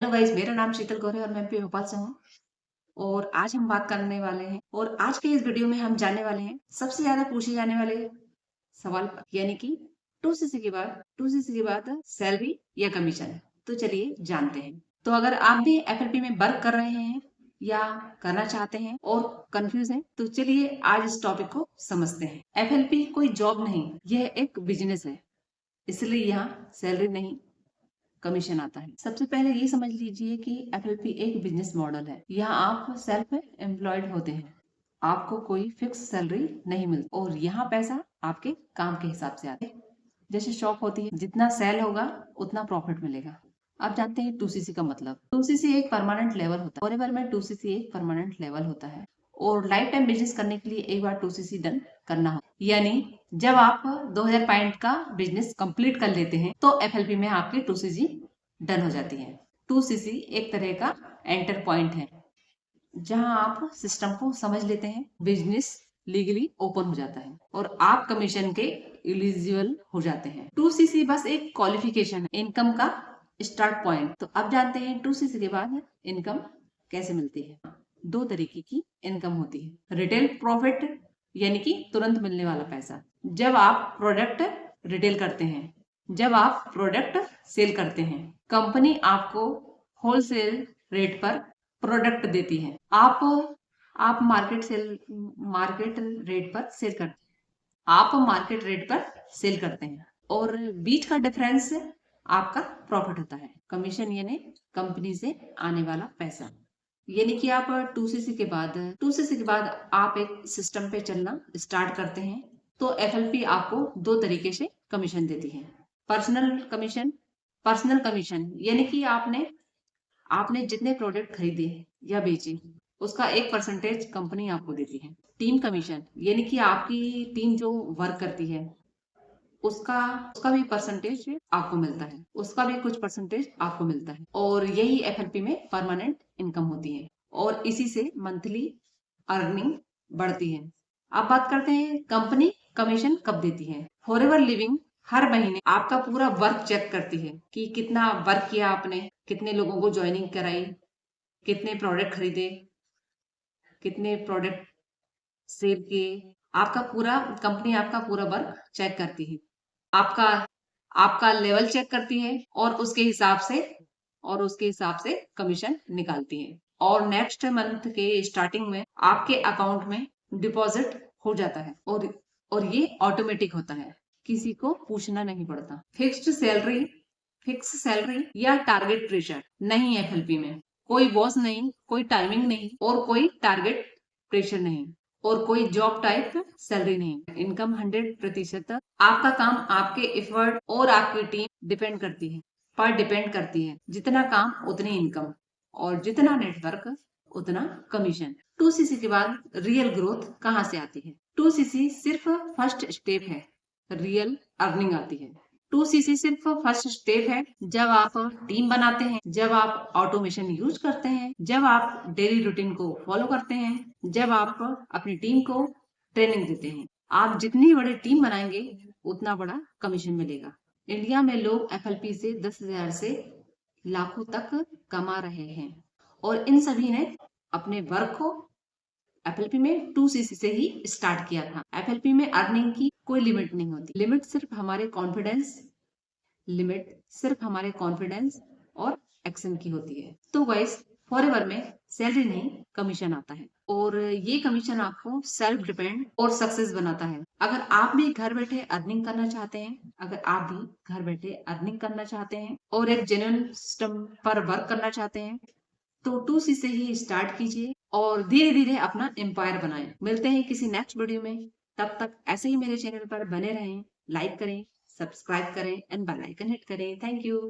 Hello guys, मेरा नाम शीतल गौर है और मैं एमपी भोपाल से हूँ। और आज हम बात करने वाले हैं और आज के इस वीडियो में हम जानने वाले हैं सबसे ज्यादा पूछे जाने वाले सवाल पर, यानी कि 2cc के बाद सैलरी या कमीशन। तो चलिए जानते हैं। तो अगर आप भी एफएलपी में वर्क कर रहे हैं या करना चाहते हैं और कंफ्यूज हैं, तो चलिए आज इस टॉपिक को समझते हैं। एफएलपी कोई जॉब नहीं, यह एक बिजनेस है, इसलिए यहाँ सैलरी नहीं, कमीशन आता है। सबसे पहले ये समझ लीजिए कि एफएलपी एक बिजनेस मॉडल है। यहाँ आप सेल्फ एम्प्लॉयड होते हैं, आपको कोई फिक्स सैलरी नहीं मिलती और यहाँ पैसा आपके काम के हिसाब से आता है। जैसे शॉप होती है, जितना सेल होगा उतना प्रॉफिट मिलेगा। आप जानते हैं 2cc का मतलब। 2cc एक परमानेंट लेवल होता है। फॉरएवर में 2cc एक परमानेंट लेवल होता है और लाइफ टाइम बिजनेस करने के लिए एक बार 2cc डन करना हो, यानी जब आप 2000 पॉइंट का बिजनेस कंप्लीट कर लेते हैं तो एफएलपी में आपकी 2cc डन हो जाती है। 2cc एक तरह का एंटर पॉइंट है जहां आप सिस्टम को समझ लेते हैं, बिजनेस लीगली ओपन हो जाता है और आप कमीशन के एलिजिबल हो जाते हैं। 2cc बस एक क्वालिफिकेशन है, इनकम का स्टार्ट पॉइंट। तो अब जानते हैं 2cc के बाद इनकम कैसे मिलती है। दो तरीके की इनकम होती है। रिटेल प्रॉफिट यानी कि तुरंत मिलने वाला पैसा, जब आप प्रोडक्ट रिटेल करते हैं, जब आप प्रोडक्ट सेल करते हैं, कंपनी आपको होलसेल रेट पर प्रोडक्ट देती है, आप मार्केट रेट पर सेल करते हैं, आप मार्केट रेट पर सेल करते हैं और बीच का डिफरेंस आपका प्रॉफिट होता है। कमीशन यानी कंपनी से आने वाला पैसा। यानी कि आप 2cc के बाद आप एक सिस्टम पे चलना स्टार्ट करते हैं तो एफएलपी आपको दो तरीके से कमीशन देती है। पर्सनल कमीशन यानी कि आपने जितने प्रोडक्ट खरीदे या बेचे उसका 1% कंपनी आपको देती है। टीम कमीशन यानी कि आपकी टीम जो वर्क करती है उसका उसका भी परसेंटेज आपको मिलता है, उसका भी कुछ परसेंटेज आपको मिलता है और यही एफएलपी में परमानेंट इनकम होती है और इसी से मंथली अर्निंग बढ़ती है। अब बात करते हैं कंपनी कमीशन कब देती है। फॉरएवर लिविंग हर महीने आपका पूरा वर्क चेक करती है कि कितना वर्क किया आपने, कितने लोगों को ज्वाइनिंग कराई, कितने प्रोडक्ट खरीदे, कितने प्रोडक्ट सेल किए। कंपनी आपका पूरा वर्क चेक करती है, आपका आपका लेवल चेक करती है और उसके हिसाब से कमीशन निकालती है और नेक्स्ट मंथ के स्टार्टिंग में आपके अकाउंट में डिपॉजिट हो जाता है और ये ऑटोमेटिक होता है, किसी को पूछना नहीं पड़ता। फिक्स सैलरी या टारगेट प्रेशर नहीं है एफएलपी में। कोई बॉस नहीं, कोई टाइमिंग नहीं और कोई टारगेट प्रेशर नहीं और कोई जॉब टाइप सैलरी नहीं। इनकम 100% आपका काम, आपके एफर्ट और आपकी टीम डिपेंड करती है। जितना काम उतनी इनकम और जितना नेटवर्क उतना कमीशन। 2cc के बाद रियल ग्रोथ कहाँ से आती है। 2cc सिर्फ फर्स्ट स्टेप है, रियल अर्निंग आती है। 2cc सिर्फ फर्स्ट स्टेप है, जब आप टीम बनाते हैं, जब आप ऑटोमेशन यूज करते हैं, जब आप डेली रूटीन को फॉलो करते हैं, जब आप अपनी टीम को ट्रेनिंग देते हैं। आप जितनी बड़ी टीम बनाएंगे उतना बड़ा कमीशन मिलेगा। इंडिया में लोग एफएलपी से 10,000 से लाखों तक कमा रहे हैं और इन सभी ने अपने वर्क को एफएलपी में 2cc से ही स्टार्ट किया था। एफएलपी में अर्निंग की कोई लिमिट नहीं होती। लिमिट सिर्फ हमारे कॉन्फिडेंस और एक्शन की होती है। तो गाइस, फॉरएवर में सैलरी नहीं, कमीशन आता है और ये कमीशन आपको सेल्फ डिपेंड और सक्सेस बनाता है। अगर आप भी घर बैठे अर्निंग करना चाहते हैं और एक जेन्युइन सिस्टम पर वर्क करना चाहते हैं तो 2cc से ही स्टार्ट कीजिए और धीरे धीरे अपना एम्पायर बनाएं। मिलते हैं किसी नेक्स्ट वीडियो में, तब तक ऐसे ही मेरे चैनल पर बने रहें। लाइक करें, सब्सक्राइब करें एंड बेल आइकन हिट करें। Thank you.